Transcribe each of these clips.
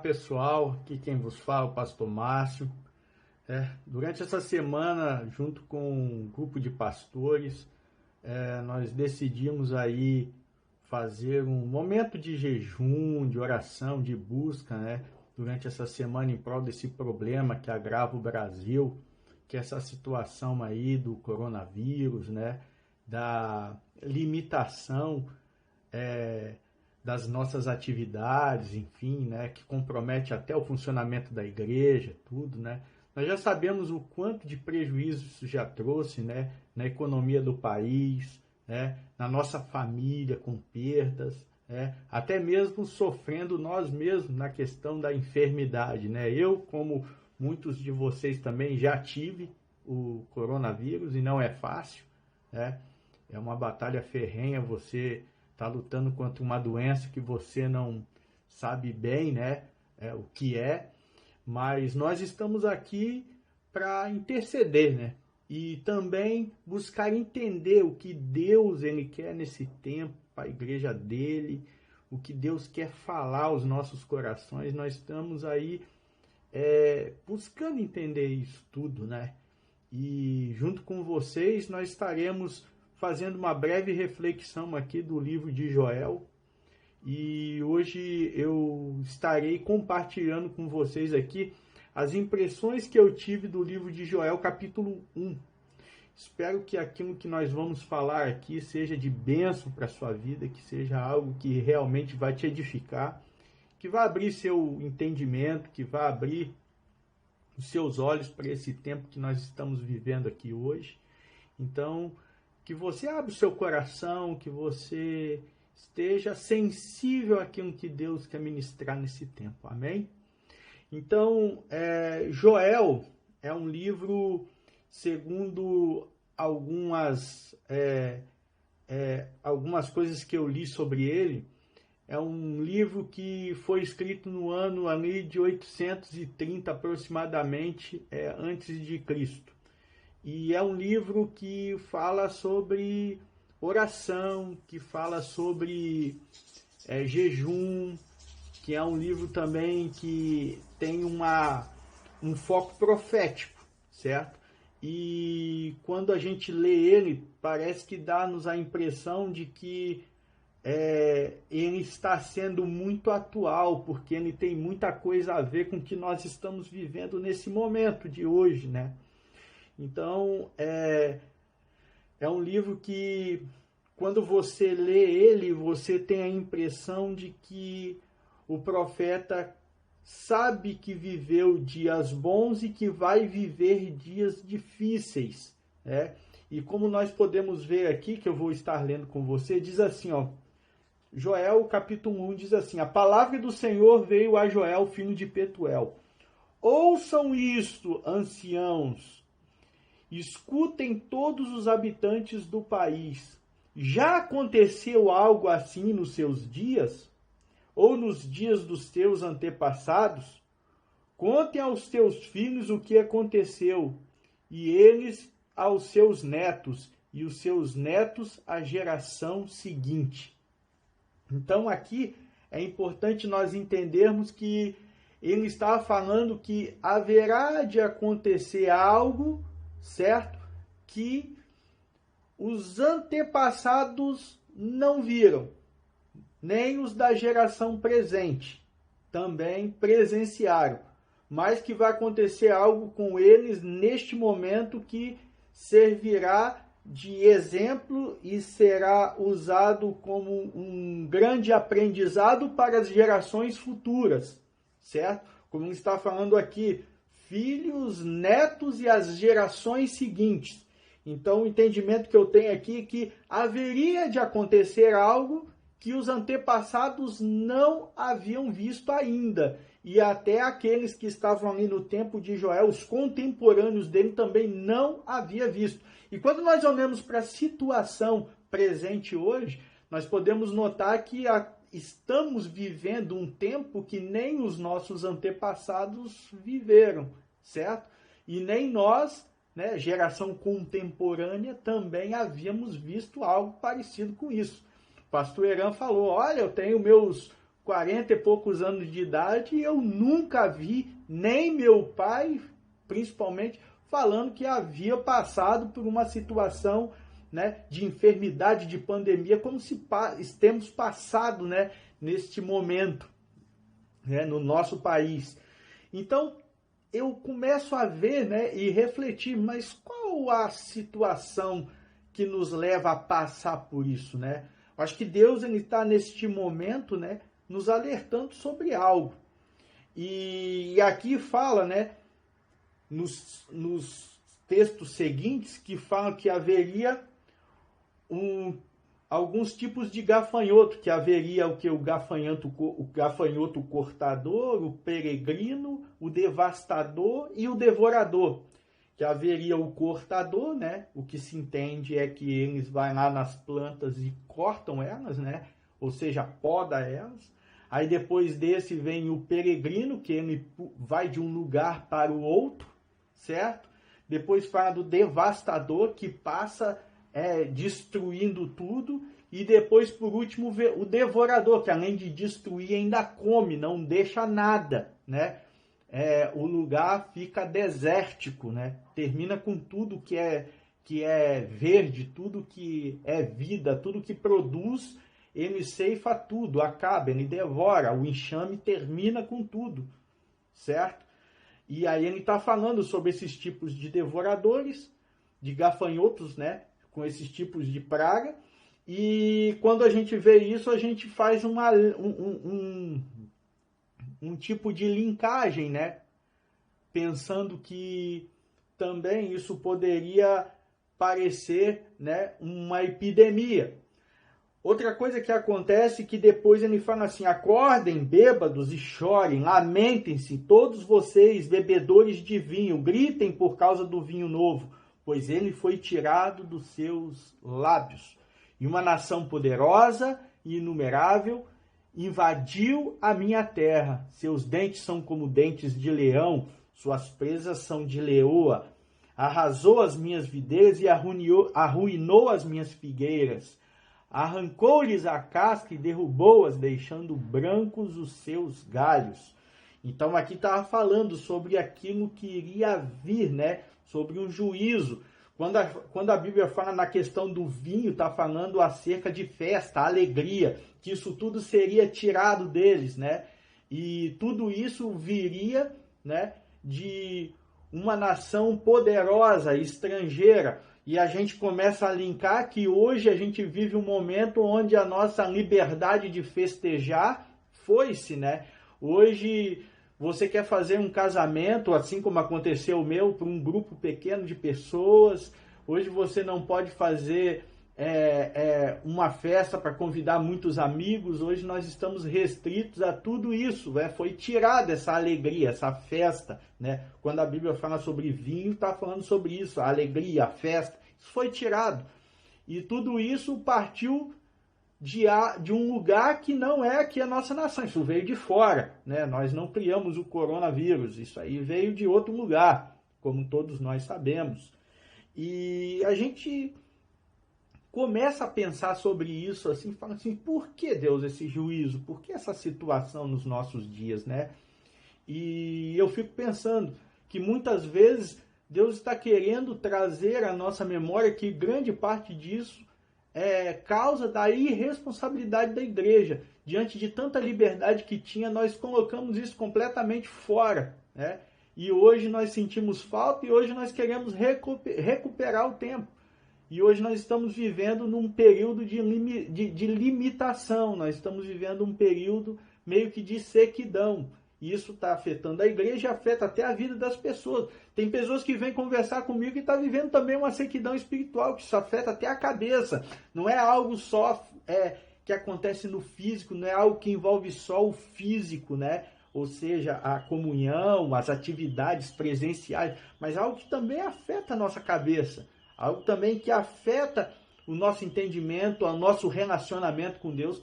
pessoal, aqui quem vos fala é o pastor Márcio. Durante essa semana, junto com um grupo de pastores, nós decidimos aí fazer um momento de jejum, de oração, de busca, né? Durante essa semana em prol desse problema que agrava o Brasil, que é essa situação aí do coronavírus, né? Da limitação das nossas atividades, enfim, né, que compromete até o funcionamento da igreja, tudo, né? Nós já sabemos o quanto de prejuízo isso já trouxe, né, na economia do país, né, na nossa família com perdas, né, até mesmo sofrendo nós mesmos na questão da enfermidade, né? Eu, como muitos de vocês também, já tive o coronavírus e não é fácil, né? É uma batalha ferrenha, você está lutando contra uma doença que você não sabe bem, né, o que é, mas nós estamos aqui para interceder, né, e também buscar entender o que Deus ele quer nesse tempo, para a igreja dele, o que Deus quer falar aos nossos corações. Nós estamos aí buscando entender isso tudo, né, e junto com vocês nós estaremos fazendo uma breve reflexão aqui do livro de Joel. E hoje eu estarei compartilhando com vocês aqui as impressões que eu tive do livro de Joel, capítulo 1. Espero que aquilo que nós vamos falar aqui seja de bênção para a sua vida, que seja algo que realmente vai te edificar, que vai abrir seu entendimento, que vai abrir os seus olhos para esse tempo que nós estamos vivendo aqui hoje. Então, que você abra o seu coração, que você esteja sensível àquilo que Deus quer ministrar nesse tempo. Amém? Então, Joel é um livro, segundo algumas coisas que eu li sobre ele, é um livro que foi escrito no ano ali de 830 aproximadamente, antes de Cristo. E é um livro que fala sobre oração, que fala sobre jejum, que é um livro também que tem um foco profético, certo? E quando a gente lê ele, parece que dá-nos a impressão de que ele está sendo muito atual, porque ele tem muita coisa a ver com o que nós estamos vivendo nesse momento de hoje, né? Então, é um livro que, quando você lê ele, você tem a impressão de que o profeta sabe que viveu dias bons e que vai viver dias difíceis, né? E como nós podemos ver aqui, que eu vou estar lendo com você, diz assim, ó, Joel, capítulo 1, diz assim: a palavra do Senhor veio a Joel, filho de Petuel. Ouçam isto, anciãos, escutem todos os habitantes do país. Já aconteceu algo assim nos seus dias? Ou nos dias dos teus antepassados? Contem aos teus filhos o que aconteceu, e eles aos seus netos, e os seus netos à geração seguinte. Então aqui é importante nós entendermos que ele estava falando que haverá de acontecer algo, certo? Que os antepassados não viram, nem os da geração presente também presenciaram, mas que vai acontecer algo com eles neste momento que servirá de exemplo e será usado como um grande aprendizado para as gerações futuras, certo? Como está falando aqui, filhos, netos e as gerações seguintes. Então, o entendimento que eu tenho aqui é que haveria de acontecer algo que os antepassados não haviam visto ainda. E até aqueles que estavam ali no tempo de Joel, os contemporâneos dele, também não havia visto. E quando nós olhamos para a situação presente hoje, nós podemos notar que estamos vivendo um tempo que nem os nossos antepassados viveram, certo? E nem nós, né, geração contemporânea, também havíamos visto algo parecido com isso. O pastor Eran falou, olha, eu tenho meus 40 e poucos anos de idade, e eu nunca vi, nem meu pai, principalmente, falando que havia passado por uma situação, né, de enfermidade, de pandemia, como se temos passado, né, neste momento, né, no nosso país. Então, eu começo a ver, né, e refletir, mas qual a situação que nos leva a passar por isso, né? Acho que Deus está neste momento, né, nos alertando sobre algo. E aqui fala, né, nos textos seguintes, que falam que haveria alguns tipos de gafanhoto, que haveria o gafanhoto cortador, o peregrino, o devastador e o devorador. Que haveria o cortador, né? O que se entende é que eles vão lá nas plantas e cortam elas, né? Ou seja, poda elas. Aí depois desse vem o peregrino, que ele vai de um lugar para o outro, certo? Depois fala do devastador, que passa destruindo tudo. E depois, por último, o devorador, que além de destruir, ainda come, não deixa nada, né? O lugar fica desértico, né? Termina com tudo que é verde, tudo que é vida, tudo que produz, ele ceifa tudo, acaba, ele devora, o enxame termina com tudo, certo? E aí ele está falando sobre esses tipos de devoradores, de gafanhotos, né? Com esses tipos de praga. E quando a gente vê isso, a gente faz um tipo de linkagem, né? Pensando que também isso poderia parecer, né, uma epidemia. Outra coisa que acontece é que depois ele fala assim: acordem bêbados e chorem, lamentem-se todos vocês bebedores de vinho, gritem por causa do vinho novo, pois ele foi tirado dos seus lábios. E uma nação poderosa e inumerável invadiu a minha terra. Seus dentes são como dentes de leão, suas presas são de leoa. Arrasou as minhas videiras e arruinou as minhas figueiras. Arrancou-lhes a casca e derrubou-as, deixando brancos os seus galhos. Então aqui estava falando sobre aquilo que iria vir, né? Sobre um juízo. Quando a Bíblia fala na questão do vinho, está falando acerca de festa, alegria, que isso tudo seria tirado deles, né? E tudo isso viria, né, de uma nação poderosa, estrangeira. E a gente começa a linkar que hoje a gente vive um momento onde a nossa liberdade de festejar foi-se, né? Hoje você quer fazer um casamento, assim como aconteceu o meu, para um grupo pequeno de pessoas. Hoje você não pode fazer uma festa para convidar muitos amigos. Hoje nós estamos restritos a tudo isso, né? Foi tirada essa alegria, essa festa, né? Quando a Bíblia fala sobre vinho, está falando sobre isso, a alegria, a festa. Isso foi tirado. E tudo isso partiu de um lugar que não é aqui a nossa nação. Isso veio de fora, né? Nós não criamos o coronavírus. Isso aí veio de outro lugar, como todos nós sabemos. E a gente começa a pensar sobre isso, assim, fala assim: por que, Deus, esse juízo? Por que essa situação nos nossos dias, né? E eu fico pensando que muitas vezes Deus está querendo trazer à nossa memória que grande parte disso é causa da irresponsabilidade da igreja. Diante de tanta liberdade que tinha, nós colocamos isso completamente fora, né? E hoje nós sentimos falta e hoje nós queremos recuperar o tempo. E hoje nós estamos vivendo num período de limitação, nós estamos vivendo um período meio que de sequidão. E isso está afetando a igreja e afeta até a vida das pessoas. Tem pessoas que vêm conversar comigo e estão vivendo também uma sequidão espiritual, que isso afeta até a cabeça. Não é algo só que acontece no físico, não é algo que envolve só o físico, né? Ou seja, a comunhão, as atividades presenciais, mas algo que também afeta a nossa cabeça. Algo também que afeta o nosso entendimento, o nosso relacionamento com Deus.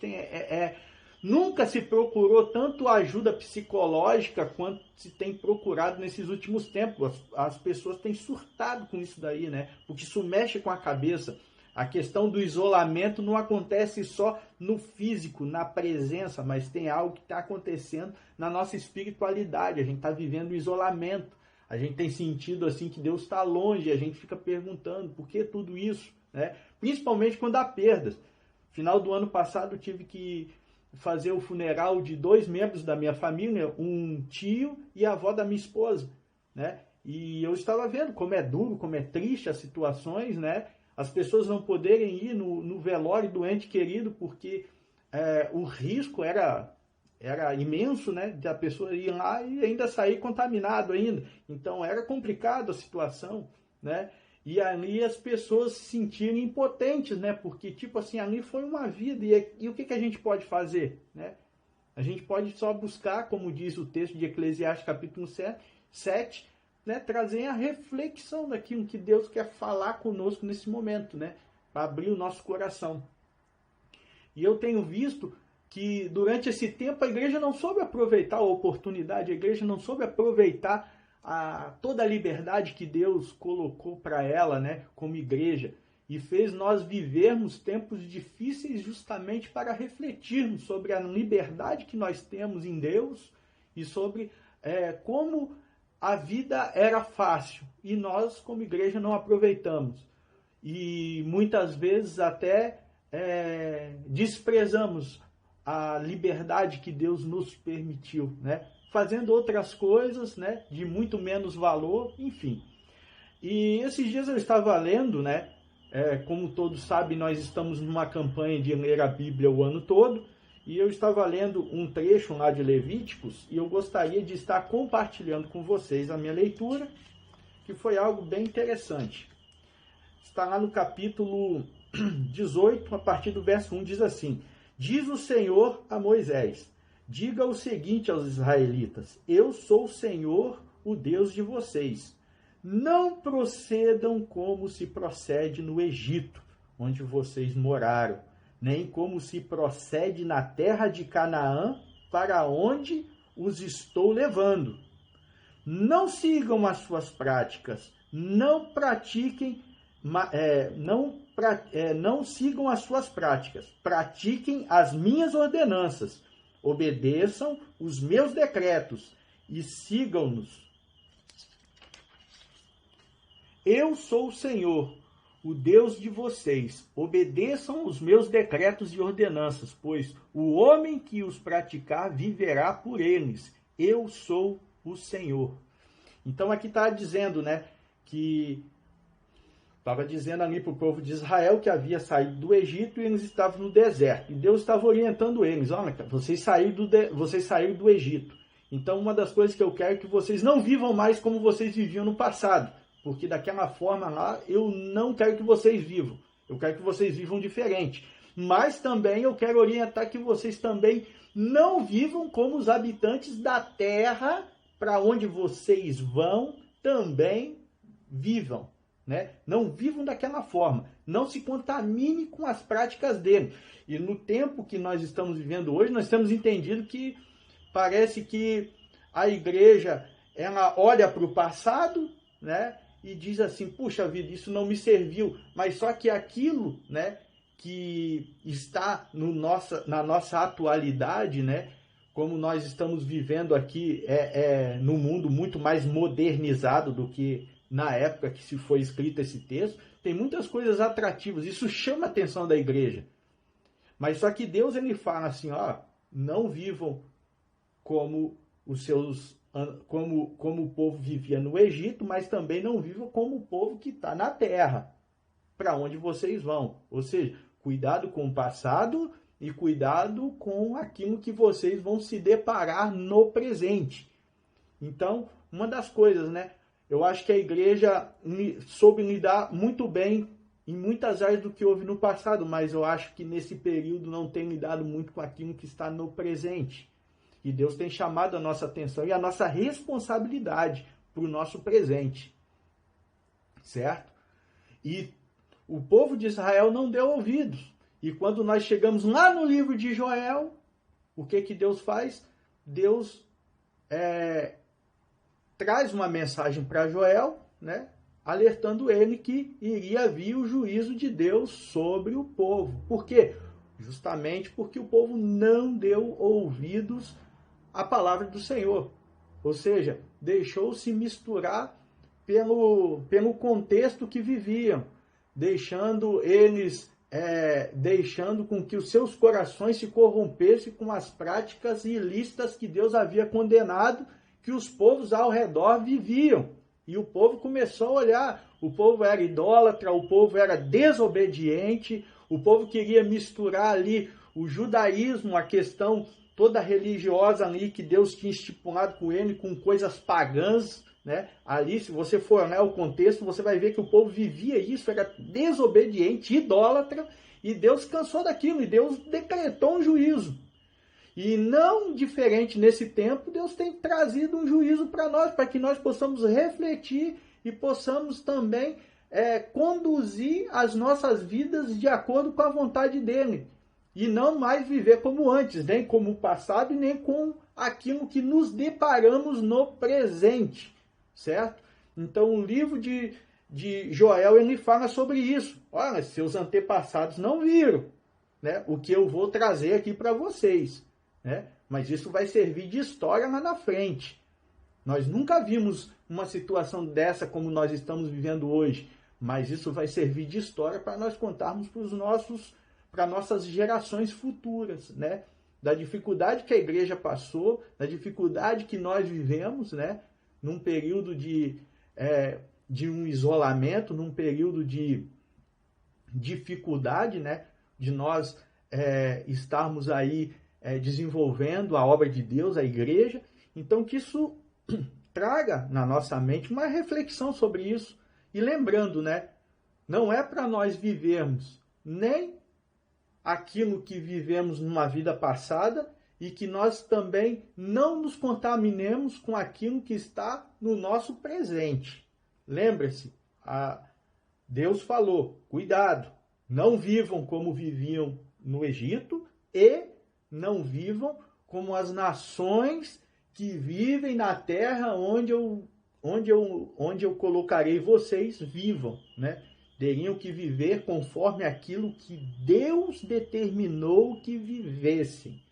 Nunca se procurou tanto ajuda psicológica quanto se tem procurado nesses últimos tempos. As pessoas têm surtado com isso daí, né? Porque isso mexe com a cabeça. A questão do isolamento não acontece só no físico, na presença, mas tem algo que está acontecendo na nossa espiritualidade. A gente está vivendo o isolamento. A gente tem sentido assim que Deus está longe. A gente fica perguntando por que tudo isso, né? Principalmente quando há perdas. Final do ano passado eu tive que fazer o funeral de 2 membros da minha família, um tio e a avó da minha esposa, né? E eu estava vendo como é duro, como é triste as situações, né? As pessoas não poderem ir no velório do ente querido porque o risco era imenso, né? De a pessoa ir lá e ainda sair contaminado ainda. Então era complicado a situação, né? E ali as pessoas se sentiram impotentes, né? Porque, tipo assim, ali foi uma vida. E o que a gente pode fazer, né? A gente pode só buscar, como diz o texto de Eclesiastes, capítulo 7, né? Trazer a reflexão daquilo que Deus quer falar conosco nesse momento, né? Para abrir o nosso coração. E eu tenho visto que durante esse tempo a igreja não soube aproveitar a oportunidade, a igreja não soube aproveitar toda a liberdade que Deus colocou para ela, né, como igreja, e fez nós vivermos tempos difíceis justamente para refletirmos sobre a liberdade que nós temos em Deus e sobre como a vida era fácil e nós como igreja não aproveitamos. E muitas vezes até desprezamos a liberdade que Deus nos permitiu, né? Fazendo outras coisas, né, de muito menos valor, enfim. E esses dias eu estava lendo, né, como todos sabem, nós estamos numa campanha de ler a Bíblia o ano todo, e eu estava lendo um trecho lá de Levíticos, e eu gostaria de estar compartilhando com vocês a minha leitura, que foi algo bem interessante. Está lá no capítulo 18, a partir do verso 1, diz assim: Diz o Senhor a Moisés: Diga o seguinte aos israelitas: Eu sou o Senhor, o Deus de vocês. Não procedam como se procede no Egito, onde vocês moraram, nem como se procede na terra de Canaã, para onde os estou levando. Não sigam as suas práticas, não pratiquem, não sigam as suas práticas, pratiquem as minhas ordenanças. Obedeçam os meus decretos e sigam-nos. Eu sou o Senhor, o Deus de vocês. Obedeçam os meus decretos e ordenanças, pois o homem que os praticar viverá por eles. Eu sou o Senhor. Então aqui está dizendo, né, que estava dizendo ali para o povo de Israel que havia saído do Egito e eles estavam no deserto. E Deus estava orientando eles: olha, vocês saíram do Egito. Então uma das coisas que eu quero é que vocês não vivam mais como vocês viviam no passado. Porque daquela forma lá eu não quero que vocês vivam. Eu quero que vocês vivam diferente. Mas também eu quero orientar que vocês também não vivam como os habitantes da terra para onde vocês vão também vivam. Né? Não vivam daquela forma, não se contamine com as práticas dele. E no tempo que nós estamos vivendo hoje, nós temos entendido que parece que a igreja ela olha para o passado, né, e diz assim: puxa vida, isso não me serviu. Mas só que aquilo, né, que está na nossa atualidade, né, como nós estamos vivendo aqui no mundo muito mais modernizado do que na época que se foi escrito esse texto, tem muitas coisas atrativas, isso chama a atenção da igreja. Mas só que Deus ele fala assim: ó, não vivam como como o povo vivia no Egito, mas também não vivam como o povo que está na terra, para onde vocês vão. Ou seja, cuidado com o passado e cuidado com aquilo que vocês vão se deparar no presente. Então, uma das coisas, né? Eu acho que a igreja soube lidar muito bem em muitas áreas do que houve no passado, mas eu acho que nesse período não tem lidado muito com aquilo que está no presente. E Deus tem chamado a nossa atenção e a nossa responsabilidade para o nosso presente. Certo? E o povo de Israel não deu ouvidos. E quando nós chegamos lá no livro de Joel, o que Deus faz? Deus traz uma mensagem para Joel, né, alertando ele que iria vir o juízo de Deus sobre o povo. Por quê? Justamente porque o povo não deu ouvidos à palavra do Senhor. Ou seja, deixou-se misturar pelo contexto que viviam, deixando com que os seus corações se corrompessem com as práticas ilícitas que Deus havia condenado, que os povos ao redor viviam. E o povo começou a olhar, o povo era idólatra, o povo era desobediente, o povo queria misturar ali o judaísmo, a questão toda religiosa ali que Deus tinha estipulado com ele, com coisas pagãs, né? Ali, se você for olhar o contexto, você vai ver que o povo vivia isso, era desobediente, idólatra, e Deus cansou daquilo, e Deus decretou um juízo. E não diferente nesse tempo, Deus tem trazido um juízo para nós, para que nós possamos refletir e possamos também conduzir as nossas vidas de acordo com a vontade dele. E não mais viver como antes, nem como o passado e nem com aquilo que nos deparamos no presente, certo? Então o livro de Joel, ele fala sobre isso. Olha, seus antepassados não viram, né, o que eu vou trazer aqui para vocês, né? Mas isso vai servir de história lá na frente. Nós nunca vimos uma situação dessa como nós estamos vivendo hoje, mas isso vai servir de história para nós contarmos para nossas gerações futuras, né? Da dificuldade que a igreja passou, da dificuldade que nós vivemos, né? Num período de um isolamento, num período de dificuldade, né? De nós estarmos aí desenvolvendo a obra de Deus, a igreja. Então, que isso traga na nossa mente uma reflexão sobre isso. E lembrando, né? Não é para nós vivermos nem aquilo que vivemos numa vida passada e que nós também não nos contaminemos com aquilo que está no nosso presente. Lembre-se, Deus falou, cuidado, não vivam como viviam no Egito e não vivam como as nações que vivem na terra onde eu colocarei vocês vivam, né? Teriam que viver conforme aquilo que Deus determinou que vivessem.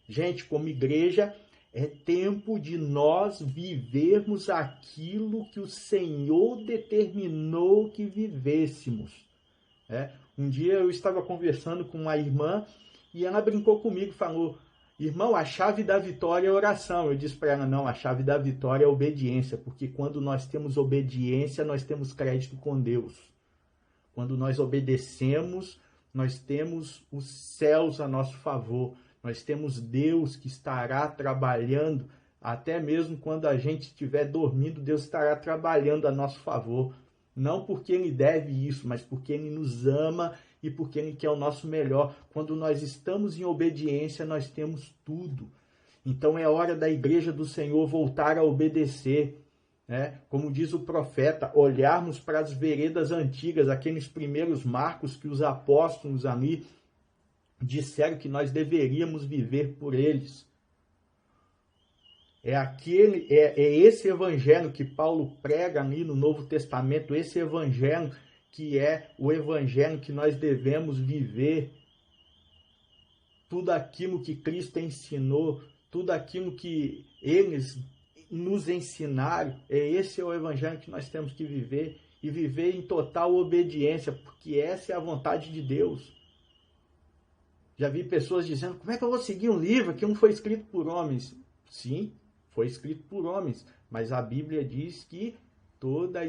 Gente, como igreja, é tempo de nós vivermos aquilo que o Senhor determinou que vivêssemos. Um dia eu estava conversando com uma irmã e ela brincou comigo, falou: irmão, a chave da vitória é oração. Eu disse para ela: não, a chave da vitória é obediência, porque quando nós temos obediência, nós temos crédito com Deus. Quando nós obedecemos, nós temos os céus a nosso favor. Nós temos Deus que estará trabalhando, até mesmo quando a gente estiver dormindo, Deus estará trabalhando a nosso favor. Não porque Ele deve isso, mas porque Ele nos ama e porque Ele quer o nosso melhor. Quando nós estamos em obediência, nós temos tudo. Então é hora da igreja do Senhor voltar a obedecer. Como diz o profeta, olharmos para as veredas antigas, aqueles primeiros marcos que os apóstolos ali disseram que nós deveríamos viver por eles. É esse evangelho que Paulo prega ali no Novo Testamento, esse evangelho que é o evangelho que nós devemos viver. Tudo aquilo que Cristo ensinou, tudo aquilo que eles nos ensinaram, esse é o evangelho que nós temos que viver, e viver em total obediência, porque essa é a vontade de Deus. Já vi pessoas dizendo: como é que eu vou seguir um livro que não foi escrito por homens? Sim, foi escrito por homens, mas a Bíblia diz que toda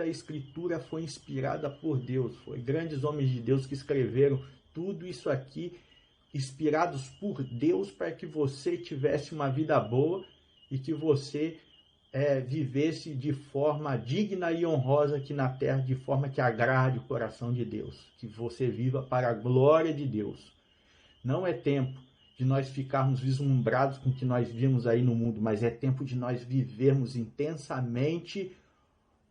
a escritura foi inspirada por Deus. Foi grandes homens de Deus que escreveram tudo isso aqui, inspirados por Deus, para que você tivesse uma vida boa e que você vivesse de forma digna e honrosa aqui na terra, de forma que agrade o coração de Deus. Que você viva para a glória de Deus. Não é tempo de nós ficarmos vislumbrados com o que nós vimos aí no mundo, mas é tempo de nós vivermos intensamente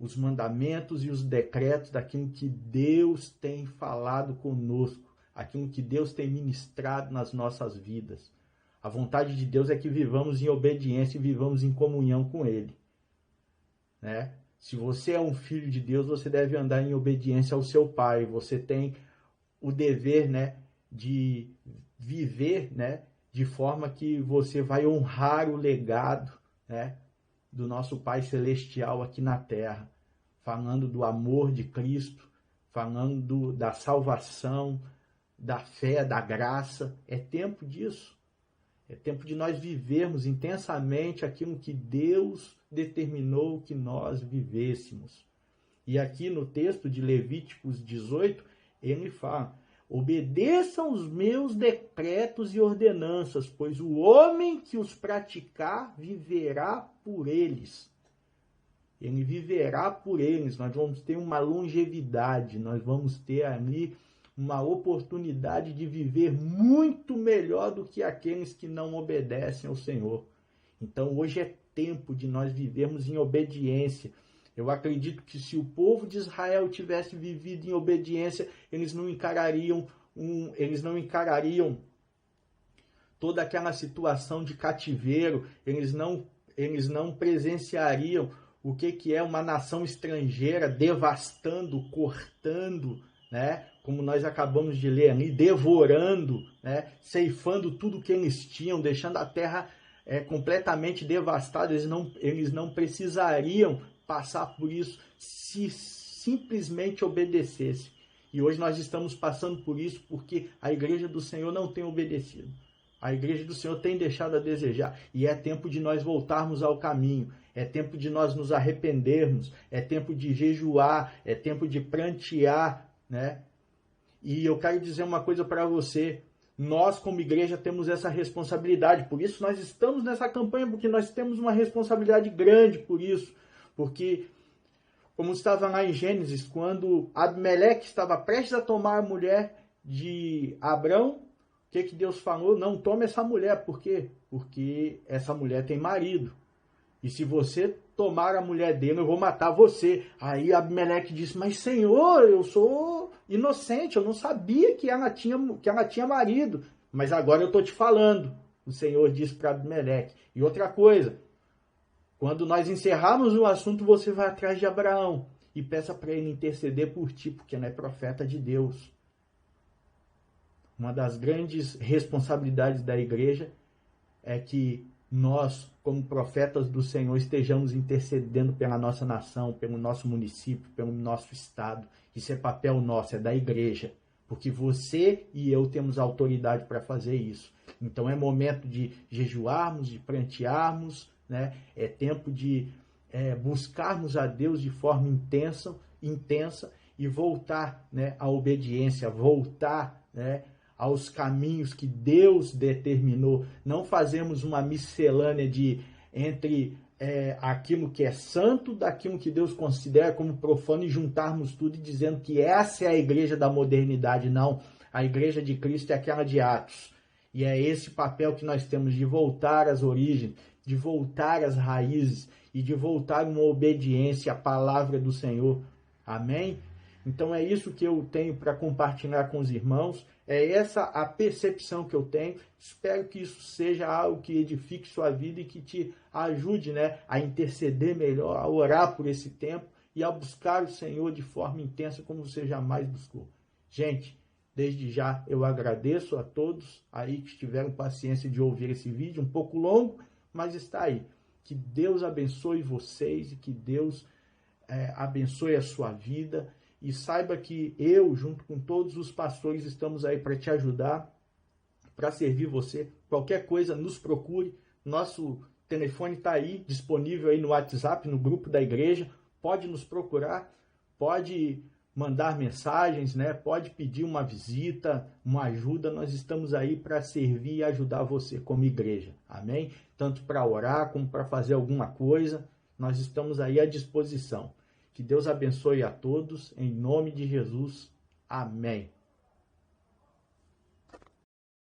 os mandamentos e os decretos daquilo que Deus tem falado conosco, aquilo que Deus tem ministrado nas nossas vidas. A vontade de Deus é que vivamos em obediência e vivamos em comunhão com Ele. Se você é um filho de Deus, você deve andar em obediência ao seu pai. Você tem o dever, né, de viver, né, de forma que você vai honrar o legado, né, do nosso Pai Celestial aqui na terra, falando do amor de Cristo, falando da salvação, da fé, da graça. É tempo disso. É tempo de nós vivermos intensamente aquilo que Deus determinou que nós vivêssemos. E aqui no texto de Levíticos 18, ele fala: obedeçam os meus decretos e ordenanças, pois o homem que os praticar viverá por eles. Ele viverá por eles. Nós vamos ter uma longevidade, nós vamos ter ali uma oportunidade de viver muito melhor do que aqueles que não obedecem ao Senhor. Então hoje é tempo de nós vivermos em obediência. Eu acredito que se o povo de Israel tivesse vivido em obediência, eles não encarariam toda aquela situação de cativeiro, eles não presenciariam o que é uma nação estrangeira devastando, cortando, né? Como nós acabamos de ler ali, devorando, né? Ceifando tudo que eles tinham, deixando a terra completamente devastada. Eles não precisariam passar por isso se simplesmente obedecesse. E hoje nós estamos passando por isso porque a igreja do Senhor não tem obedecido. A igreja do Senhor tem deixado a desejar. E é tempo de nós voltarmos ao caminho. É tempo de nós nos arrependermos. É tempo de jejuar. É tempo de prantear, né? E eu quero dizer uma coisa para você. Nós, como igreja, temos essa responsabilidade. Por isso nós estamos nessa campanha, porque nós temos uma responsabilidade grande por isso. Porque, como estava lá em Gênesis, quando Abimeleque estava prestes a tomar a mulher de Abrão, o que Deus falou? Não tome essa mulher. Por quê? Porque essa mulher tem marido. E se você tomar a mulher dele, eu vou matar você. Aí Abimeleque disse: mas Senhor, eu sou inocente, eu não sabia que ela tinha marido. Mas agora eu estou te falando. O Senhor disse para Abimeleque. E outra coisa, quando nós encerrarmos o assunto, você vai atrás de Abraão e peça para ele interceder por ti, porque ele é profeta de Deus. Uma das grandes responsabilidades da igreja é que nós, como profetas do Senhor, estejamos intercedendo pela nossa nação, pelo nosso município, pelo nosso estado. Isso é papel nosso, é da igreja. Porque você e eu temos autoridade para fazer isso. Então é momento de jejuarmos, de prantearmos, né? É tempo de buscarmos a Deus de forma intensa e voltar, né, à obediência, voltar, né, aos caminhos que Deus determinou. Não fazemos uma miscelânea entre aquilo que é santo, daquilo que Deus considera como profano, e juntarmos tudo e dizendo que essa é a igreja da modernidade. Não, a igreja de Cristo é aquela de Atos. E é esse papel que nós temos de voltar às origens, de voltar às raízes e de voltar uma obediência à palavra do Senhor. Amém? Então é isso que eu tenho para compartilhar com os irmãos. É essa a percepção que eu tenho. Espero que isso seja algo que edifique sua vida e que te ajude, né, a interceder melhor, a orar por esse tempo e a buscar o Senhor de forma intensa como você jamais buscou. Gente, desde já eu agradeço a todos aí que tiveram paciência de ouvir esse vídeo, um pouco longo, mas está aí. Que Deus abençoe vocês e que Deus abençoe a sua vida. E saiba que eu, junto com todos os pastores, estamos aí para te ajudar, para servir você. Qualquer coisa, nos procure. Nosso telefone está aí, disponível aí no WhatsApp, no grupo da igreja. Pode nos procurar, pode mandar mensagens, né? Pode pedir uma visita, uma ajuda. Nós estamos aí para servir e ajudar você como igreja. Amém? Tanto para orar como para fazer alguma coisa. Nós estamos aí à disposição. Que Deus abençoe a todos, em nome de Jesus. Amém.